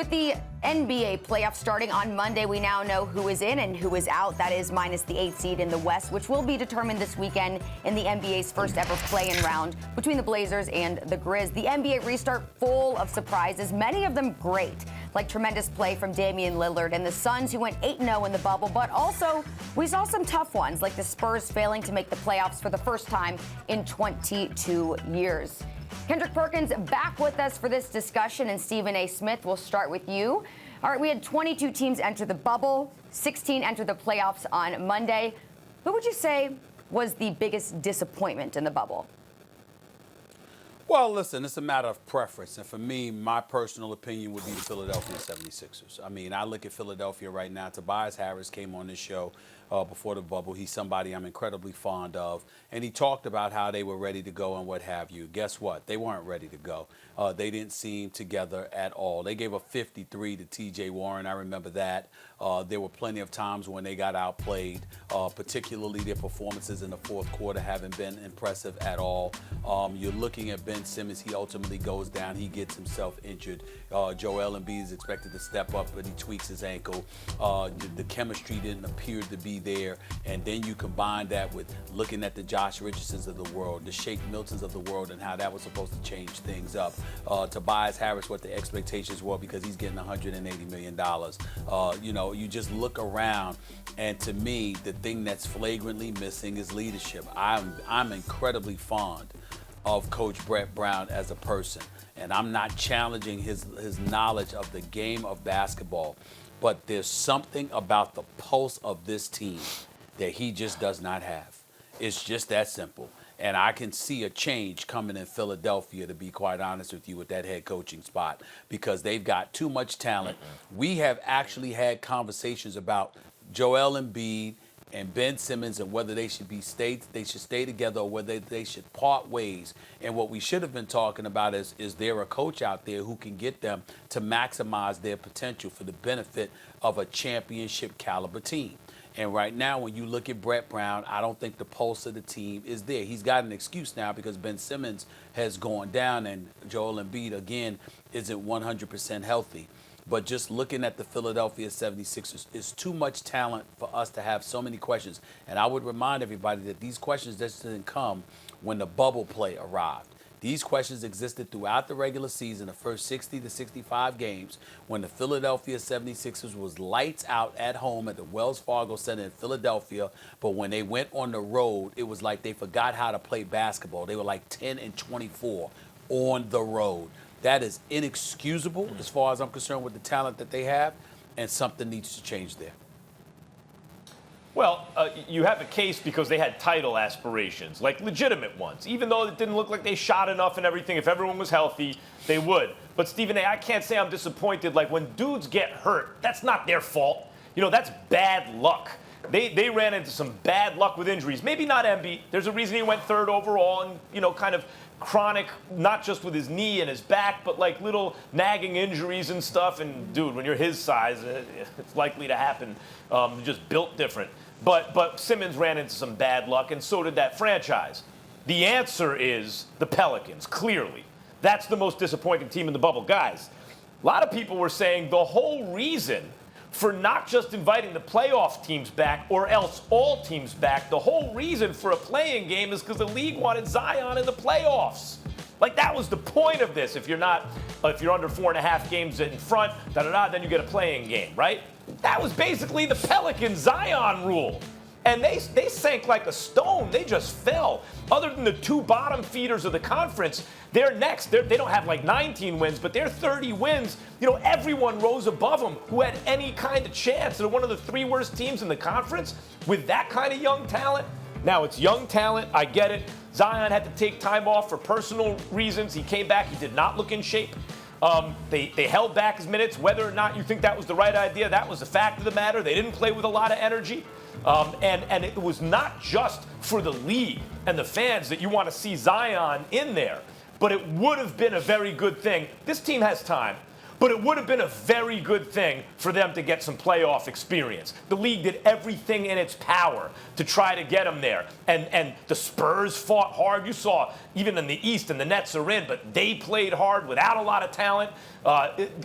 With the NBA playoffs starting on Monday, we now know who is in and who is out. That is minus the 8th seed in the West, which will be determined this weekend in the NBA's first ever play-in round between the Blazers and the Grizz. The NBA restart full of surprises, many of them great, like tremendous play from Damian Lillard and the Suns, who went 8-0 in the bubble. But also, we saw some tough ones, like the Spurs failing to make the playoffs for the first time in 22 years. Kendrick Perkins back with us for this discussion, and Stephen A. Smith, we'll start with you. All right, we had 22 teams enter the bubble, 16 enter the playoffs on Monday. Who would you say was the biggest disappointment in the bubble? Well, listen, it's a matter of preference. And for me, my personal opinion would be the Philadelphia 76ers. I mean, I look at Philadelphia right now. Tobias Harris came on this show before the bubble. He's somebody I'm incredibly fond of. And he talked about how they were ready to go and what have you. Guess what? They weren't ready to go. They didn't seem together at all. They gave a 53 to T.J. Warren. I remember that. There were plenty of times when they got outplayed, particularly their performances in the fourth quarter haven't been impressive at all. You're looking at Ben Simmons. He ultimately goes down. He gets himself injured. Joel Embiid is expected to step up, but he tweaks his ankle. The chemistry didn't appear to be there. And then you combine that with looking at the Josh Richardsons of the world, the Shake Miltons of the world, and how that was supposed to change things up. Tobias Harris, what the expectations were, because he's getting $180 million. You just look around, and to me, the thing that's flagrantly missing is leadership. I'm incredibly fond of Coach Brett Brown as a person, and I'm not challenging his knowledge of the game of basketball, but there's something about the pulse of this team that he just does not have. It's just that simple. And I can see a change coming in Philadelphia, to be quite honest with you, with that head coaching spot, because they've got too much talent. We have actually had conversations about Joel Embiid and Ben Simmons and whether they should stay together or whether they should part ways. And what we should have been talking about is there a coach out there who can get them to maximize their potential for the benefit of a championship caliber team. And right now, when you look at Brett Brown, I don't think the pulse of the team is there. He's got an excuse now because Ben Simmons has gone down and Joel Embiid, again, isn't 100% healthy. But just looking at the Philadelphia 76ers, it's too much talent for us to have so many questions. And I would remind everybody that these questions just didn't come when the bubble play arrived. These questions existed throughout the regular season, the first 60 to 65 games, when the Philadelphia 76ers was lights out at home at the Wells Fargo Center in Philadelphia. But when they went on the road, it was like they forgot how to play basketball. They were like 10-24 on the road. That is inexcusable as far as I'm concerned with the talent that they have, and something needs to change there. Well, you have a case because they had title aspirations, like legitimate ones. Even though it didn't look like they shot enough and everything, if everyone was healthy, they would. But Stephen A., I can't say I'm disappointed. Like, when dudes get hurt, that's not their fault. That's bad luck. They ran into some bad luck with injuries. Maybe not Embiid. There's a reason he went third overall and, kind of chronic, not just with his knee and his back, but like little nagging injuries and stuff. And, dude, when you're his size, it's likely to happen. Just built different. But Simmons ran into some bad luck, and so did that franchise. The answer is the Pelicans, clearly. That's the most disappointing team in the bubble. Guys, a lot of people were saying the whole reason for not just inviting the playoff teams back or else all teams back, the whole reason for a play-in game is because the league wanted Zion in the playoffs. Like, that was the point of this. If you're under 4.5 games in front, then you get a play-in game, right? That was basically the Pelican Zion rule. And they sank like a stone. They just fell. Other than the two bottom feeders of the conference, they're next. They don't have like 19 wins, but they're 30 wins. Everyone rose above them who had any kind of chance. They're one of the 3 worst teams in the conference with that kind of young talent. Now, it's young talent. I get it. Zion had to take time off for personal reasons. He came back. He did not look in shape. They held back his minutes. Whether or not you think that was the right idea, that was the fact of the matter. They didn't play with a lot of energy. And it was not just for the league and the fans that you want to see Zion in there, but it would have been a very good thing. This team has time. but it would have been a very good thing for them to get some playoff experience. The league did everything in its power to try to get them there. And the Spurs fought hard. You saw even in the East, and the Nets are in, but they played hard without a lot of talent.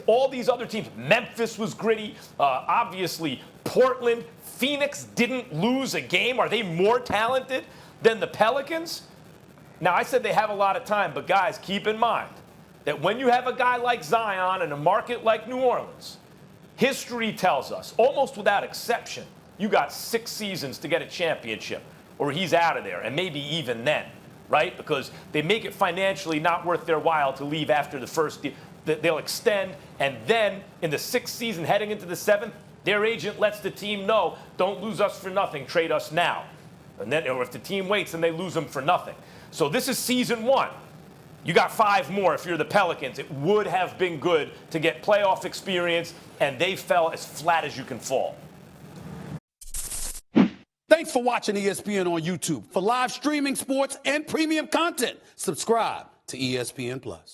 All these other teams, Memphis was gritty. Obviously, Portland, Phoenix didn't lose a game. Are they more talented than the Pelicans? Now, I said they have a lot of time, but guys, keep in mind that when you have a guy like Zion in a market like New Orleans, history tells us, almost without exception, you got 6 seasons to get a championship, or he's out of there, and maybe even then, right? Because they make it financially not worth their while to leave after the first year. They'll extend, and then in the 6th season, heading into the 7th, their agent lets the team know, don't lose us for nothing, trade us now. And then, or if the team waits, then they lose them for nothing. So this is season 1. You got 5 more if you're the Pelicans. It would have been good to get playoff experience, and they fell as flat as you can fall. Thanks for watching ESPN on YouTube. For live streaming sports and premium content, subscribe to ESPN+.